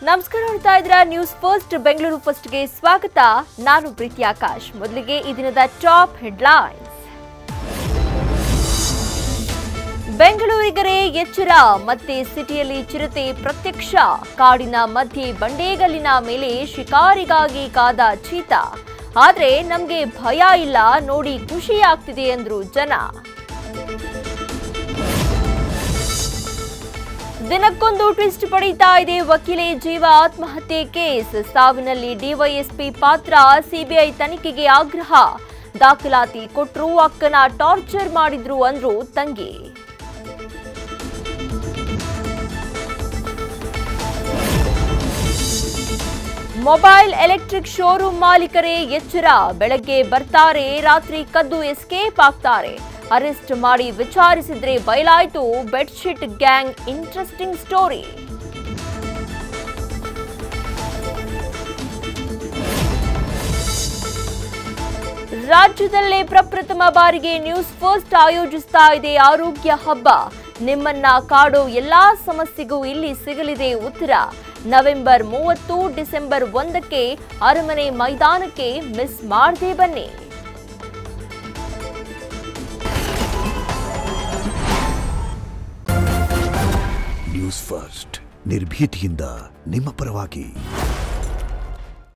ನಮಸ್ಕಾರ ನೋಡ್ತಾ ಇದ್ದೀರಾ ನ್ಯೂಸ್ ಫಸ್ಟ್ ಬೆಂಗಳೂರು ಫಸ್ಟ್ಗೆ ಸ್ವಾಗತ. ನಾನು ಪ್ರೀತಿ ಆಕಾಶ್. ಮೊದಲಿಗೆ ಈ ದಿನದ ಟಾಪ್ ಹೆಡ್ಲೈನ್ಸ್. ಬೆಂಗಳೂರಿಗರೇ ಎಚ್ಚರ, ಮತ್ತೆ ಸಿಟಿಯಲ್ಲಿ ಚಿರತೆ ಪ್ರತ್ಯಕ್ಷ. ಕಾಡಿನ ಮಧ್ಯೆ ಬಂಡೇಗಲ್ಲಿನ ಮೇಲೆ ಶಿಕಾರಿಗಾಗಿ ಕಾದ ಚೀತಾ. ಆದ್ರೆ ನಮ್ಗೆ ಭಯ ಇಲ್ಲ, ನೋಡಿ ಖುಷಿ ಆಗ್ತಿದೆ ಎಂದ್ರು ಜನ. ದಿನಕ್ಕೊಂದು ಟ್ವಿಸ್ಟ್ ಪಡೀತಾ ಇದೆ ವಕೀಲೆ ಜೀವ ಆತ್ಮಹತ್ಯೆ ಕೇಸ್. ಸಾವಿನಲ್ಲಿ ಡಿವೈಎಸ್ಪಿ ಪಾತ್ರ, ಸಿಬಿಐ ತನಿಖೆಗೆ ಆಗ್ರಹ. ದಾಖಲಾತಿ ಕೊಟ್ಟರು, ಅಕ್ಕನ ಟಾರ್ಚರ್ ಮಾಡಿದ್ರು ಅಂದ್ರು ತಂಗಿ. ಮೊಬೈಲ್ ಎಲೆಕ್ಟ್ರಿಕ್ ಶೋರೂಮ್ ಮಾಲೀಕರೇ ಎಚ್ಚರ, ಬೆಳಗ್ಗೆ ಬರ್ತಾರೆ, ರಾತ್ರಿ ಕದ್ದು ಎಸ್ಕೇಪ್ ಆಗ್ತಾರೆ. ಅರೆಸ್ಟ್ ಮಾಡಿ ವಿಚಾರಿಸಿದ್ರೆ ಬಯಲಾಯಿತು ಬೆಡ್ಶೀಟ್ ಗ್ಯಾಂಗ್ ಇಂಟ್ರೆಸ್ಟಿಂಗ್ ಸ್ಟೋರಿ. ರಾಜ್ಯದಲ್ಲೇ ಪ್ರಪ್ರಥಮ ಬಾರಿಗೆ ನ್ಯೂಸ್ ಫಸ್ಟ್ ಆಯೋಜಿಸ್ತಾ ಇದೆ ಆರೋಗ್ಯ ಹಬ್ಬ. ನಿಮ್ಮನ್ನ ಕಾಡೋ ಎಲ್ಲಾ ಸಮಸ್ಯೆಗೂ ಇಲ್ಲಿ ಸಿಗಲಿದೆ ಉತ್ತರ. ನವೆಂಬರ್ 30, ಡಿಸೆಂಬರ್ 1ಕ್ಕೆ ಅರಮನೆ ಮೈದಾನಕ್ಕೆ ಮಿಸ್ ಮಾಡದೆ ಬನ್ನಿ. ನ್ಯೂಸ್ ಫಸ್ಟ್ ನಿರ್ಭೀತಿಯಿಂದ ನಿಮ್ಮ ಪರವಾಗಿ.